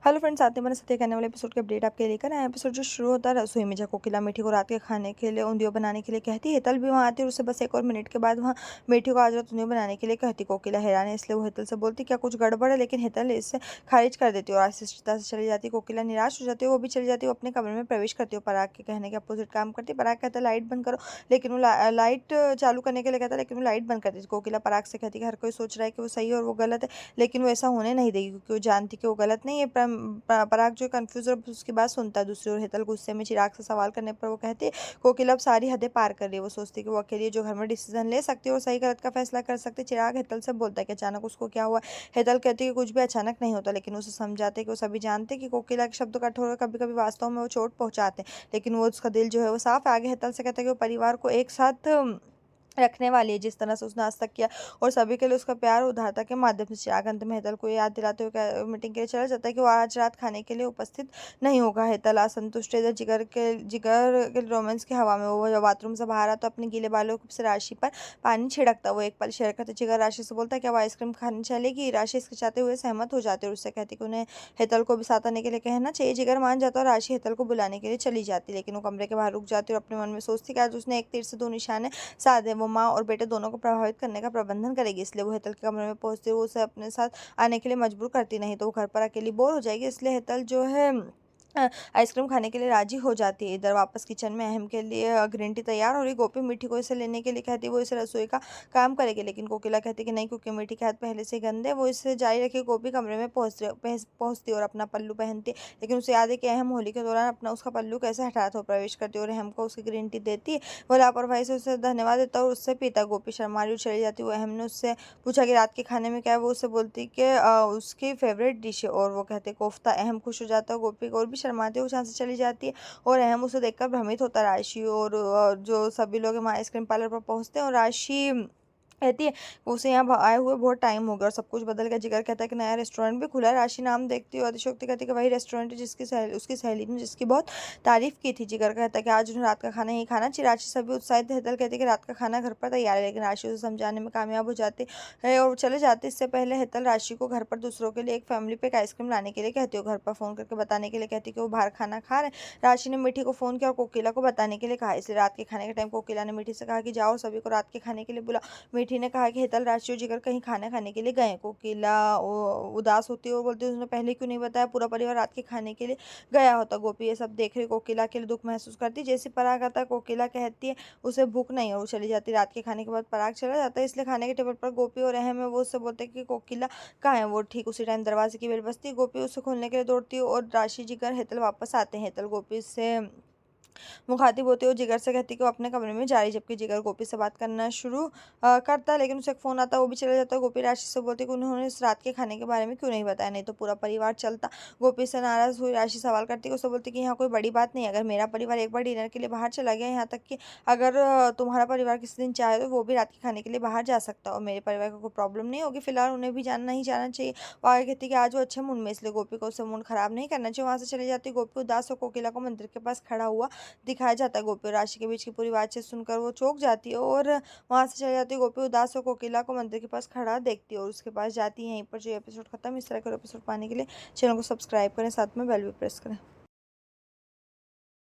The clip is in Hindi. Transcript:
हेलो फ्रेंड्स, आते हैं मेरे साथ कहने वाले एपिसोड के अपडेट आपके लेकर आए। एपिसोड जो शुरू होता है रसोई में, जब कोकिला मीठी को रात के खाने के लिए ऊंधियो बनाने के लिए कहती है। हेतल भी वहाँ आती है और उससे बस एक और मिनट के बाद वहाँ मीठी को आज रात ऊंधियो बनाने के लिए कहती। कोकिला हैरान है, इसलिए वो हेतल से बोलती क्या कुछ गड़बड़ है, लेकिन हेतल इससे खारिज कर देती है और आहिस्ता से चली जाती है। कोकिला निराश हो जाती है, वो भी चली जाती है, वो अपने कमरे में प्रवेश करती है। पराग के कहने के अपोजिट काम करती है। पराग कहता है लाइट बंद करो, लेकिन वो लाइट चालू करने के लिए कहता है, लेकिन वो लाइट बंद कर देती है। कोकिला पराग से कहती है हर कोई सोच रहा है कि वो सही है और वो गलत है, लेकिन वो ऐसा होने नहीं देगी, क्योंकि वो जानती कि वो गलत नहीं है। पराग जो कंफ्यूज और उसकी बात सुनता है। दूसरी ओर हेतल गुस्से में चिराग से सवाल करने पर वो कहती है कोकिला अब सारी हदें पार कर रही है। वो सोचती है कि वो अकेली है जो घर में डिसीजन ले सकती है और सही गलत का फैसला कर सकती है। चिराग हेतल से बोलता है कि अचानक उसको क्या हुआ। हेतल कहती है कि कुछ भी अचानक नहीं होता, लेकिन उसे समझाते हैं कि वो सभी जानते हैं कि कोकिला के शब्द कठोर और कभी कभी वास्तव में वो चोट पहुंचाते हैं, लेकिन वो उसका दिल जो है वो साफ है। आगे हेतल से कहता है कि वो परिवार को एक साथ रखने वाली है, जिस तरह से उसने आज तक किया, और सभी के लिए उसका प्यार और उदारता के माध्यम से। चिराग अंत में हेतल को याद दिलाते हुए मीटिंग के लिए चला जाता है कि वो आज रात खाने के लिए उपस्थित नहीं होगा। हेतल असंतुष्ट है। इधर जिगर के रोमांस की हवा में वो जब बाथरूम से बाहर आता तो अपने गीले बालों से राशि पर पानी छिड़कता। वो एक पल शेयर करते। जिगर राशि से बोलता है कि अब आइसक्रीम खानी चलेगी। राशि इसके चाहते हुए सहमत हो जाती है और उससे कहती कि उन्हें हेतल को भी साथ आने के लिए कहना चाहिए। जिगर मान जाता है और राशि हेतल को बुलाने के लिए चली जाती, लेकिन वो कमरे के बाहर रुक जाती है और अपने मन में सोचती कि आज उसने एक तीर से दो निशाने साथ है। वो माँ और बेटे दोनों को प्रभावित करने का प्रबंधन करेगी, इसलिए वो हेतल के कमरे में पहुंचते हुए उसे अपने साथ आने के लिए मजबूर करती, नहीं तो वो घर पर अकेली बोर हो जाएगी। इसलिए हेतल जो है आइसक्रीम खाने के लिए राजी हो जाती है। इधर वापस किचन में अहम के लिए ग्रीन टी तैयार हो रही। गोपी मीठी को इसे लेने के लिए कहती है, वो इसे रसोई का काम करेगी, लेकिन कोकिला कहती है कि नहीं, क्योंकि मीठी के हाथ पहले से गंदे। वो इसे जारी रखे गोपी कमरे में पहुंचती और अपना पल्लू पहनती है, लेकिन उसे याद है कि अहम होली के दौरान अपना उसका पल्लू कैसे हटाया था। वो प्रवेश करती है और अहम को उसकी ग्रीन टी देती है। वो लापरवाही से उसे धन्यवाद देता है और उससे पीता। गोपी शर्मा रही चली जाती है। वो अहम ने उससे पूछा कि रात के खाने में क्या है। वो उससे बोलती कि उसकी फेवरेट डिश है, और वो कहते कोफ्ता। अहम खुश हो जाता है। गोपी और भी शर्माती है, वो जहाँ से चली जाती है और अहम उसे देखकर भ्रमित होता है। राशि और जो सभी लोग वहाँ आइसक्रीम पार्लर पर पहुंचते हैं और राशि कहती है उसे यहाँ आए हुए बहुत टाइम हो गया और सब कुछ बदल गया। जिगर कहता है कि नया रेस्टोरेंट भी खुला है। राशि नाम देखती है और अतिशयोक्ति कहती है कि वही रेस्टोरेंट है उसकी सहेली ने जिसकी बहुत तारीफ की थी। जिगर कहता है कि आज उन्हें रात का खाना ही खाना चाहिए। राशि सभी उत्साहित है। हेतल कहती है कि रात का खाना घर पर तैयार है, लेकिन राशि उसे समझाने में कामयाब हो जाती है और चले जाते। इससे पहले हेतल राशि को घर पर दूसरों के लिए एक फैमिली पैक आइसक्रीम लाने के लिए कहती है। घर पर फोन करके बताने के लिए कहती है कि वो बाहर खाना खा रहे हैं। राशि ने मीठी को फोन किया और कोकिला को बताने के लिए कहा। इसलिए रात के खाने के टाइम कोकिला ने मीठी से कहा कि जाओ सभी को रात के खाने के लिए बुला। मीठी ने कहा कि हेतल राशि और जिगर कहीं खाना खाने के लिए गए। कोकिला उदास होती है और बोलती है उसने पहले क्यों नहीं बताया, पूरा परिवार रात के खाने के लिए गया होता। गोपी ये सब देख रही कोकिला के लिए दुख महसूस करती। जैसे पराग आता है कोकिला कहती है उसे भूख नहीं है और वो चली जाती। रात के खाने के बाद पराग चला जाता है, इसलिए खाने के टेबल पर गोपी और अहम है। वो उससे बोलते हैं कि कोकिला कहाँ है। वो ठीक उसी टाइम दरवाजे की बेल बजती है। गोपी उसे खोलने के लिए दौड़ती है और राशि जिगर हेतल वापस आते हैं। हेतल गोपी से मुखातिब होती है और जिगर से कहती है कि वो अपने कमरे में जा रही, जबकि जिगर गोपी से बात करना शुरू करता है, लेकिन उसे एक फोन आता है, वो भी चला जाता है। गोपी राशि से बोलती है कि उन्होंने इस रात के खाने के बारे में क्यों नहीं बताया, नहीं तो पूरा परिवार चलता। गोपी से नाराज हुई राशि सवाल करती है, उसे बोलती है कि यहाँ कोई बड़ी बात नहीं है। अगर मेरा परिवार एक बार डिनर के लिए बाहर चला गया, यहाँ तक कि अगर तुम्हारा परिवार किसी दिन चाहे तो वो भी रात के खाने के लिए बाहर जा सकता है और मेरे परिवार को कोई प्रॉब्लम नहीं होगी। फिलहाल उन्हें भी जानना ही जाना चाहिए। वो आगे कहती है कि आज वो अच्छे मूड में, इसलिए गोपी को उससे मूड खराब नहीं करना चाहिए। वहां से चली जाती है। गोपी उदास और कोकिला को मंदिर के पास खड़ा हुआ दिखाया जाता है। गोपी और राशि के बीच की पूरी बातचीत सुनकर वो चौंक जाती है और वहां से चली जाती है। गोपी उदास और कोकिला को मंदिर के पास खड़ा देखती है और उसके पास जाती है। यहीं पर जो एपिसोड खत्म। इस तरह के एपिसोड पाने के लिए चैनल को सब्सक्राइब करें, साथ में बेल भी प्रेस करें।